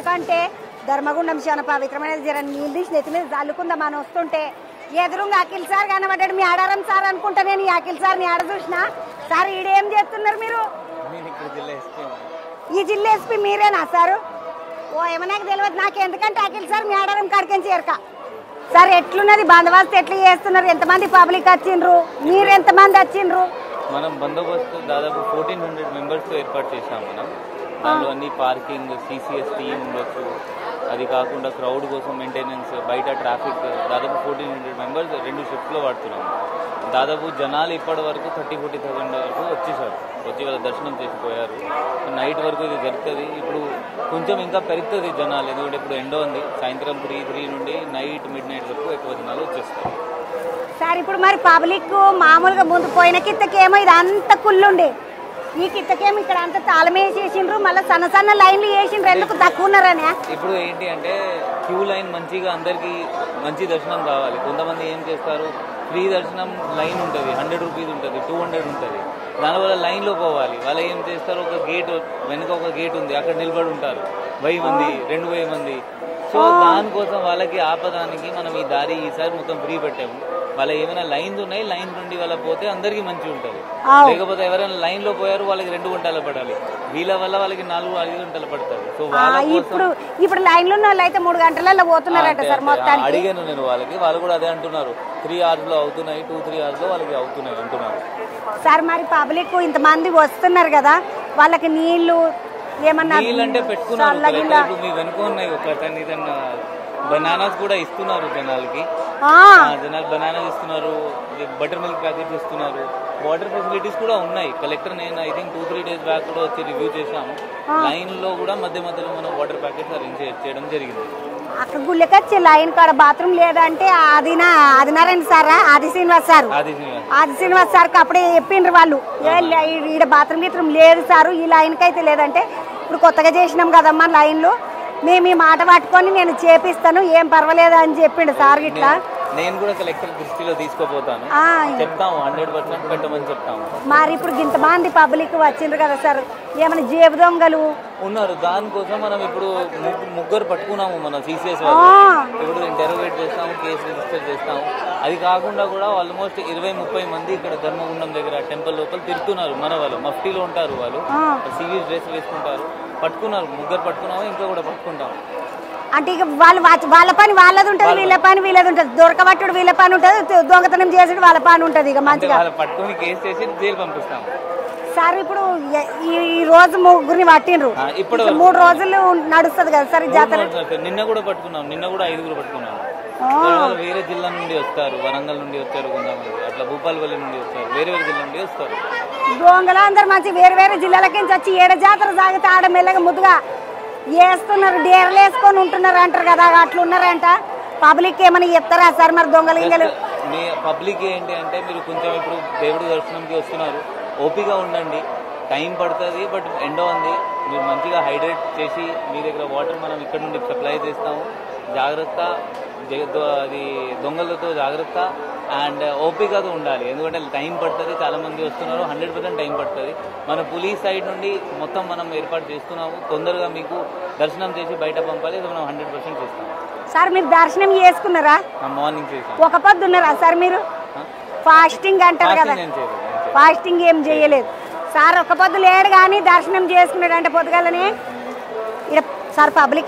ఎందుకంటే ధర్మగుండం చాలా పవిత్రమైన జర నీళ్ళు తీసి నెత్తి మీద చల్లుకుందాం అని వస్తుంటే ఎదురుగా అఖిల్ సార్ కనబడ్డాడు. మీ ఆడారం సార్ అనుకుంటా నేను ఈ అఖిల్ సార్ ని ఆడ చూసిన. సార్ ఈడేం చేస్తున్నారు మీరు? ఈ జిల్లా ఎస్పీ మీరేనా సారు? ఓ ఏమో నాకు తెలియదు. నాకు ఎందుకంటే అఖిల్ సార్ మీ ఆడారం కాడికి చేరక. సార్ ఎట్లున్నది బందోబస్తు ఎట్లా చేస్తున్నారు? ఎంతమంది పబ్లిక్ వచ్చిండ్రు? మీరు ఎంతమంది వచ్చిండ్రు? మనం బందోబస్తు దాదాపు 1400 మెంబర్స్తో ఏర్పాటు చేసాం. మనం దానిలో అన్ని పార్కింగ్, సిసిఎస్ టీమ్ ఉండొచ్చు, అది కాకుండా క్రౌడ్ కోసం మెయింటెనెన్స్, బయట ట్రాఫిక్, దాదాపు 1400 మెంబర్స్ 2 షిఫ్ట్లో వాడుతున్నాము. దాదాపు జనాలు ఇప్పటి వరకు 30-40,000 వరకు వచ్చేసారు. వచ్చి వాళ్ళ దర్శనం చేసిపోయారు. నైట్ వరకు ఇది జరుగుతుంది. ఇప్పుడు కొంచెం ఇంకా పెరుగుతుంది జనాలు, ఎందుకంటే ఇప్పుడు ఎండ ఉంది. సాయంత్రం 3 నుండి నైట్ మిడ్ నైట్ వరకు ఎక్కువ జనాలు వచ్చేస్తారు. సార్ ఇప్పుడు మరి పబ్లిక్ మామూలుగా ముందు పోయిన కిత్తకేమో ఇది అంత కుళ్ళుండే, ఈ కిత్తకేమో ఇక్కడ అంత తాళమేసేసిండ్రు, మళ్ళీ సన్న సన్న లైన్లు వేసిండ్రు. ఎందుకు తక్కువ ఉన్నారనే? ఇప్పుడు ఏంటి అంటే క్యూ లైన్ మంచిగా అందరికి మంచి దర్శనం కావాలి. కొంతమంది ఏం చేస్తారు, ఫ్రీ దర్శనం లైన్ ఉంటుంది, 100 రూపీస్ ఉంటుంది, 200 ఉంటుంది. దానివల్ల లైన్లో పోవాలి. వాళ్ళు ఏం చేస్తారు, ఒక గేట్ వెనుక ఒక గేట్ ఉంది, అక్కడ నిలబడి ఉంటారు 1000 మంది, 2000 మంది. సో దానికోసం వాళ్ళకి ఆపదానికి మనం ఈ దారి ఈసారి మొత్తం ఫ్రీ పెట్టాము. వాళ్ళ ఏమైనా లైన్స్ ఉన్నాయి, లైన్ నుండి వాళ్ళ పోతే అందరికి మంచి ఉంటుంది. లేకపోతే ఎవరైనా లైన్ లో పోయారు వాళ్ళకి 2 గంటలు పడాలి, వీళ్ళ వల్ల వాళ్ళకి 4-5 గంటలు పడుతుంది. సో ఇప్పుడు లైన్ లో ఉన్న వాళ్ళు అయితే 3 గంటలలో పోతున్నారట సార్. మొత్తం అడిగాను నేను వాళ్ళకి, వాళ్ళు కూడా అదే అంటున్నారు. 3 hours లో అవుతున్నాయి, 2-3 hours లో వాళ్ళకి అవుతున్నాయి అంటున్నారు. సార్ మరి పబ్లిక్ ఇంతమంది వస్తున్నారు కదా, వాళ్ళకి నీళ్లు ఏమన్నా నీళ్ళంటే పెట్టుకున్నారు. ఇప్పుడు మీ వెనుక ఉన్నాయి ఒక బనానాస్ కూడా ఇస్తున్నారు జనాలకి. జనాలు బనానాస్ ఇస్తున్నారు, బటర్ మిల్క్ ప్యాకెట్స్ ఇస్తున్నారు, వాటర్ ఫెసిలిటీస్ కూడా ఉన్నాయి. కలెక్టర్ నేను ఐ థింక్ 2-3 days బ్యాక్ కూడా వచ్చి రివ్యూ చేశాము. లైన్ లో కూడా మధ్య మధ్యలో మనం వాటర్ ప్యాకెట్స్ అరేంజ్ చేయడం జరిగింది. అక్కడ గుళ్ళకొచ్చి లైన్ కాడ బాత్రూమ్ లేదంటే ఆదినారాయణ సారా, ఆది శ్రీనివాస్ సార్కి అప్పుడే చెప్పిండ్రు వాళ్ళు, ఈడ బాత్రూమ్ గీత్రూమ్ లేదు సారు, ఈ లైన్కి అయితే లేదంటే ఇప్పుడు కొత్తగా చేసినాం కదమ్మా లైన్లు, మేము ఈ మాట పట్టుకొని నేను చేపిస్తాను, ఏం పర్వాలేదు అని చెప్పిండు సార్. ఇట్లా నేను కూడా కలెక్టర్ దృష్టిలో తీసుకోపోతాను, చెప్తాము, 100% పెట్టమని చెప్తాము. మరి ఇప్పుడు ఇంతమంది పబ్లిక్ వచ్చిండ్రు కదా సార్, ఏమైనా జేబు దొంగలు ఉన్నారు, దానికోసం మనం ఇప్పుడు 3 పట్టుకున్నాము మన సిసిఎస్. ఇప్పుడు ఇంటెరోగేట్ చేస్తాము, కేసు రిజిస్టర్ చేస్తాము. అది కాకుండా కూడా ఆల్మోస్ట్ 20-30 మంది ఇక్కడ ధర్మగుండం దగ్గర టెంపుల్ లోపల తిరుగుతున్నారు. మన వాళ్ళు మఫ్టీలో ఉంటారు, వాళ్ళు సివిల్ డ్రెస్ వేసుకుంటారు. పట్టుకున్నారు, 3 పట్టుకున్నాము, ఇంకా కూడా పట్టుకుంటాము. అంటే ఇక వాళ్ళ పని వాళ్ళది ఉంటుంది, వీళ్ళ పని వీళ్ళది ఉంటుంది, దొరకబట్టుడు వీళ్ళ పని ఉంటుంది, దొంగతనం చేసేది వాళ్ళ పని ఉంటుంది. ఇక మంచిగా పట్టుకుని కేసు చేసి జైలు పంపిస్తాం సార్. ఇప్పుడు ఈ రోజు 3 పట్టిండ్రు, ఇప్పుడు 3 రోజులు నడుస్తుంది కదా సార్ జాతర. నిన్న కూడా పట్టుకున్నాం, నిన్న కూడా 5 పట్టుకున్నాం. వేరే జిల్లా నుండి వస్తారు, వరంగల్ నుండి వచ్చారు కొంతమంది, అట్లా భూపాలపల్లి నుండి వచ్చారు, వేరే జిల్లా నుండి వస్తారు. దొంగలు అందరు మంచి వేరే జిల్లాలకి వచ్చి ఏడ జాతర సాగితే ఆడ మెల్లగా ముద్దుగా వేస్తున్నారు, డేర్లు వేసుకొని ఉంటున్నారు అంటారు కదా, అట్లా ఉన్నారంట. పబ్లిక్ ఏమైనా చెప్తారా సార్ మరి దొంగలు గింగలు? పబ్లిక్ ఏంటి అంటే మీరు కొంచెం ఇప్పుడు దేవుడి దర్శనంకి వస్తున్నారు, ఓపిక ఉండండి, టైం పడుతుంది. బట్ ఎండ ఉంది, మీరు మంచిగా హైడ్రేట్ చేసి మీ దగ్గర వాటర్ మనం ఇక్కడ నుండి సప్లై చేస్తాము. జాగ్రత్త, అది దొంగలతో జాగ్రత్త అండ్ ఓపికతో ఉండాలి, ఎందుకంటే టైం పడుతుంది. చాలా మంది వస్తున్నారు, 100% టైం పడుతుంది. మన పోలీస్ సైడ్ నుండి మొత్తం మనం ఏర్పాటు చేస్తున్నాము. తొందరగా మీకు దర్శనం చేసి బయట పంపాలి, మనం 100% చేస్తాము. సార్ మీరు దర్శనం చేసుకున్నారా? మార్నింగ్ చేసాం. ఒక పొద్దున్నారా సార్ మీరు? ఫాస్టింగ్ అంటారు కదా, ఫాస్టింగ్ ఏం చేయలేదు సార్. ఒక పొద్దు లేడు కానీ దర్శనం చేసుకున్నాడు అంటే పొద్దుగాలనే. Sir public